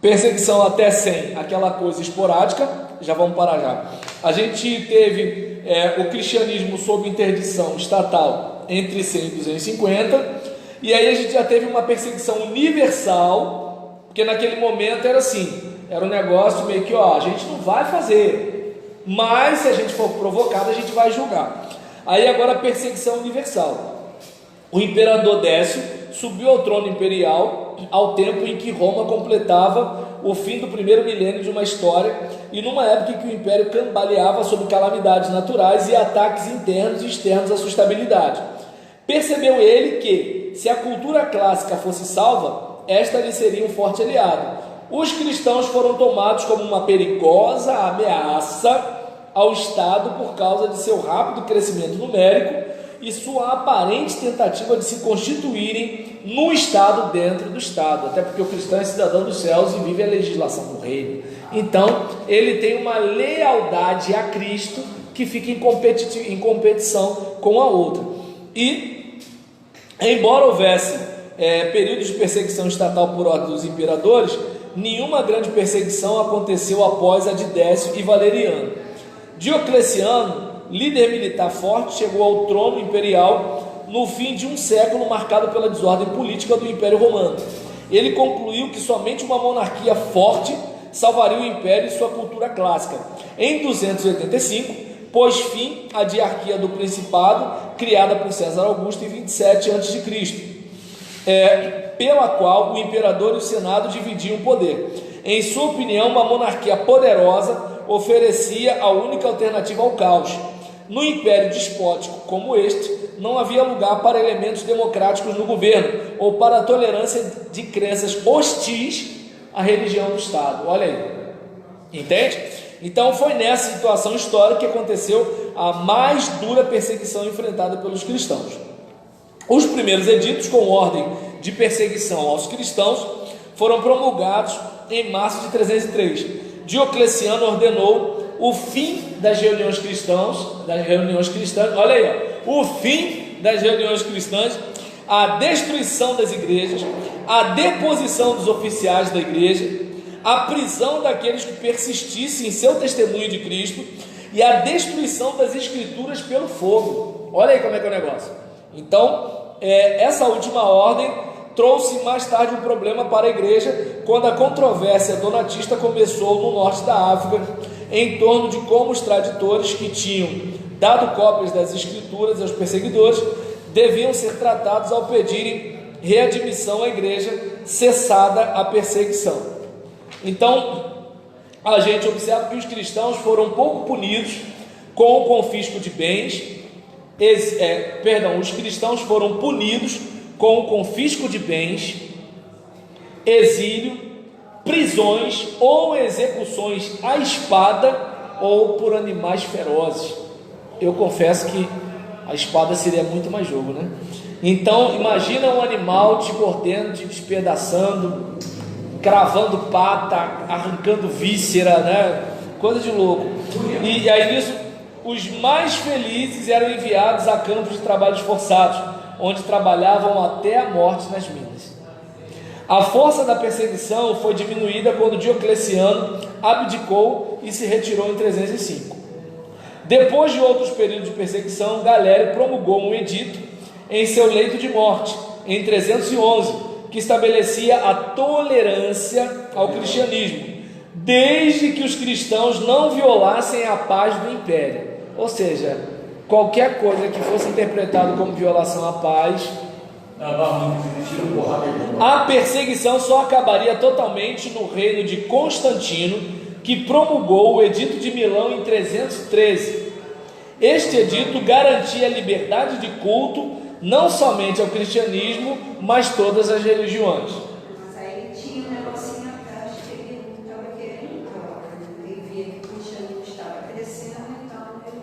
Perseguição até 100, aquela coisa esporádica, já vamos parar já. A gente teve o cristianismo sob interdição estatal entre 100 e 250, e aí a gente já teve uma perseguição universal, porque naquele momento era assim, era um negócio meio que, a gente não vai fazer, mas se a gente for provocado, a gente vai julgar. Aí agora a perseguição universal. O imperador Décio subiu ao trono imperial ao tempo em que Roma completava o fim do primeiro milênio de uma história e numa época em que o império cambaleava sob calamidades naturais e ataques internos e externos à sua estabilidade. Percebeu ele que, se a cultura clássica fosse salva, esta lhe seria um forte aliado. Os cristãos foram tomados como uma perigosa ameaça ao Estado por causa de seu rápido crescimento numérico e sua aparente tentativa de se constituírem no Estado dentro do Estado, até porque o cristão é cidadão dos céus e vive a legislação do reino. Então, ele tem uma lealdade a Cristo que fica em competição com a outra. E, embora houvesse períodos de perseguição estatal por ordem dos imperadores, nenhuma grande perseguição aconteceu após a de Décio e Valeriano. Diocleciano, líder militar forte, chegou ao trono imperial no fim de um século marcado pela desordem política do Império Romano. Ele concluiu que somente uma monarquia forte salvaria o império e sua cultura clássica. Em 285, pôs fim à diarquia do Principado, criada por César Augusto em 27 a.C., pela qual o imperador e o Senado dividiam o poder. Em sua opinião, uma monarquia poderosa oferecia a única alternativa ao caos. No império despótico como este, não havia lugar para elementos democráticos no governo ou para a tolerância de crenças hostis à religião do Estado. Olha aí, entende? Então foi nessa situação histórica que aconteceu a mais dura perseguição enfrentada pelos cristãos. Os primeiros editos com ordem de perseguição aos cristãos foram promulgados em março de 303. Diocleciano ordenou o fim das reuniões cristãs, olha aí, o fim das reuniões cristãs, a destruição das igrejas, a deposição dos oficiais da igreja, a prisão daqueles que persistissem em seu testemunho de Cristo e a destruição das escrituras pelo fogo. Olha aí como é que é o negócio. Então, essa última ordem trouxe mais tarde um problema para a igreja quando a controvérsia donatista começou no norte da África em torno de como os traditores que tinham dado cópias das escrituras aos perseguidores deviam ser tratados ao pedirem readmissão à igreja, cessada a perseguição. Então, a gente observa que os cristãos foram pouco punidos com o confisco de bens, os cristãos foram punidos com o confisco de bens, exílio, prisões ou execuções à espada ou por animais ferozes. Eu confesso que a espada seria muito mais jogo, né? Então, imagina um animal te mordendo, te despedaçando, cravando pata, arrancando víscera, né? Coisa de louco. E aí nisso, os mais felizes eram enviados a campos de trabalhos forçados, onde trabalhavam até a morte nas minas. A força da perseguição foi diminuída quando Diocleciano abdicou e se retirou em 305. Depois de outros períodos de perseguição, Galério promulgou um edito em seu leito de morte, em 311, que estabelecia a tolerância ao cristianismo, desde que os cristãos não violassem a paz do império. Ou seja, qualquer coisa que fosse interpretado como violação à paz, a perseguição só acabaria totalmente no reino de Constantino, que promulgou o Edito de Milão em 313. Este edito garantia a liberdade de culto não somente ao cristianismo, mas todas as religiões. Mas aí tinha um negocinho atrás que ele não estava querendo troca, ele via que o cristianismo estava crescendo, então ele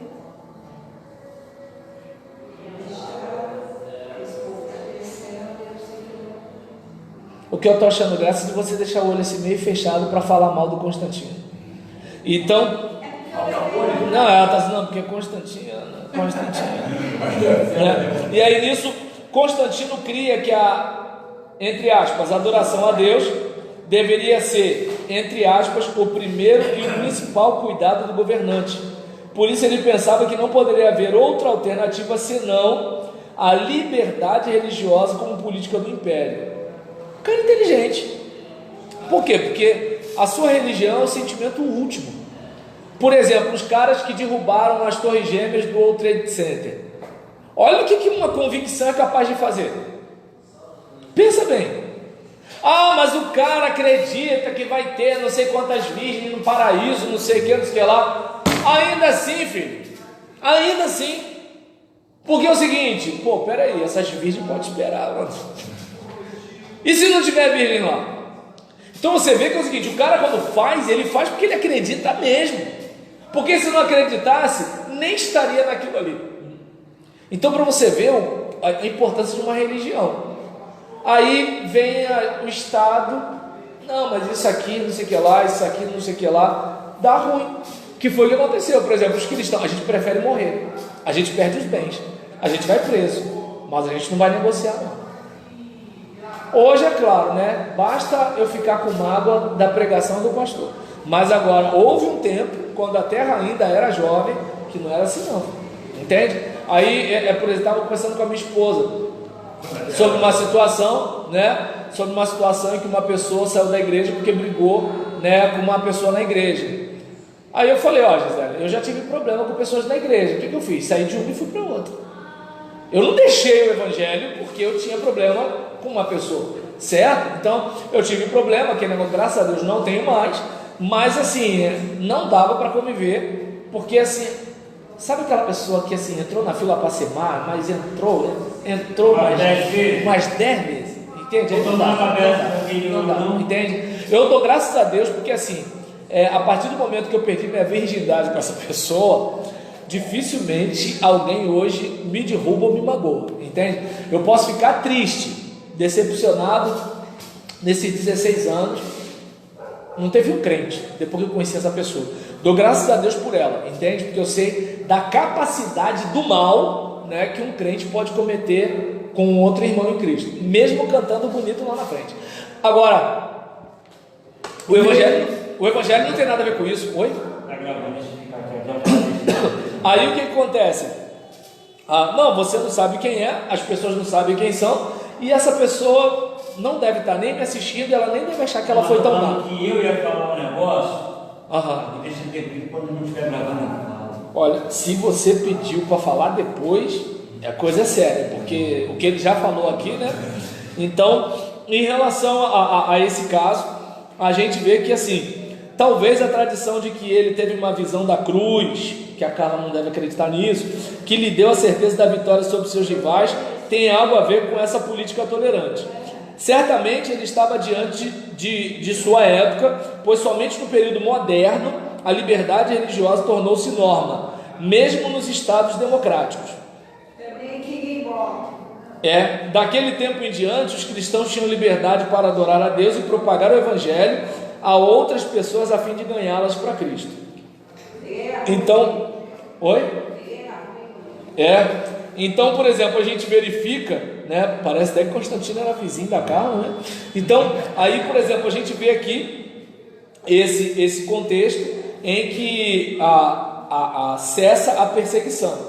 esse povo está crescendo, eu sei que... O que eu estou achando graça é de você deixar o olho assim meio fechado para falar mal do Constantino. Então, não, ela está dizendo, não, porque Constantino. E aí nisso, Constantino cria que a, entre aspas, adoração a Deus deveria ser entre aspas, o primeiro e principal cuidado do governante. Por isso ele pensava que não poderia haver outra alternativa senão a liberdade religiosa como política do império. O cara inteligente. Por quê? Porque a sua religião é o sentimento último. Por exemplo, os caras que derrubaram as torres gêmeas do World Trade Center. Olha o que uma convicção é capaz de fazer. Pensa bem. Ah, mas o cara acredita que vai ter não sei quantas virgens no paraíso, não sei o que, não sei o que lá. Ainda assim, filho, ainda assim. Porque é o seguinte, pô, peraí, essas virgens podem esperar, mano. E se não tiver virgem lá? Então você vê que é o seguinte, o cara quando faz, ele faz porque ele acredita mesmo. Porque se não acreditasse, nem estaria naquilo ali. Então para você ver a importância de uma religião. Aí vem o Estado, não, mas isso aqui, não sei o que lá, isso aqui, não sei o que lá, dá ruim. Que foi o que aconteceu, por exemplo, os cristãos, a gente prefere morrer, a gente perde os bens, a gente vai preso, mas a gente não vai negociar não. Hoje é claro, né? Basta eu ficar com mágoa da pregação do pastor. Mas agora, houve um tempo, quando a terra ainda era jovem, que não era assim não. Entende? Aí, por exemplo, estava conversando com a minha esposa sobre uma situação, né? Sobre uma situação em que uma pessoa saiu da igreja porque brigou, né, com uma pessoa na igreja. Aí eu falei, ó, Gisele, eu já tive problema com pessoas na igreja. O que eu fiz? Saí de uma e fui para outra. Eu não deixei o evangelho porque eu tinha problema com uma pessoa, certo? Então eu tive problema, que graças a Deus não tenho mais, mas assim, não dava para conviver, porque assim, sabe aquela pessoa que assim, entrou na fila para ser má, mas entrou mais 10 vezes, entende? Não dá, entende? Eu dou graças a Deus porque assim, a partir do momento que eu perdi minha virgindade com essa pessoa, dificilmente alguém hoje me derruba ou me magoa, entende? Eu posso ficar triste, decepcionado nesses 16 anos, não teve um crente depois que eu conheci essa pessoa. Dou graças a Deus por ela, entende? Porque eu sei da capacidade do mal, né, que um crente pode cometer com outro irmão em Cristo, mesmo cantando bonito lá na frente. Agora, o evangelho não tem nada a ver com isso. Oi? Aí o que acontece? Não, você não sabe quem é, as pessoas não sabem quem são, e essa pessoa não deve estar nem me assistindo, ela nem deve achar que ela foi tão má. Que eu ia falar um negócio, deixa eu ter quando não estiver gravando. Olha, se você pediu para falar depois, a coisa é séria, porque o que ele já falou aqui, né? Então, em relação a esse caso, a gente vê que assim, talvez a tradição de que ele teve uma visão da cruz, que a Carla não deve acreditar nisso, que lhe deu a certeza da vitória sobre seus rivais, tem algo a ver com essa política tolerante. Certamente ele estava diante de sua época, pois somente no período moderno a liberdade religiosa tornou-se norma, mesmo nos estados democráticos. Daquele tempo em diante, os cristãos tinham liberdade para adorar a Deus e propagar o evangelho a outras pessoas a fim de ganhá-las para Cristo. Então, então, por exemplo, a gente verifica, né? Parece até que Constantino era vizinho da Carla, né? Então, aí, por exemplo, a gente vê aqui esse contexto em que cessa a perseguição.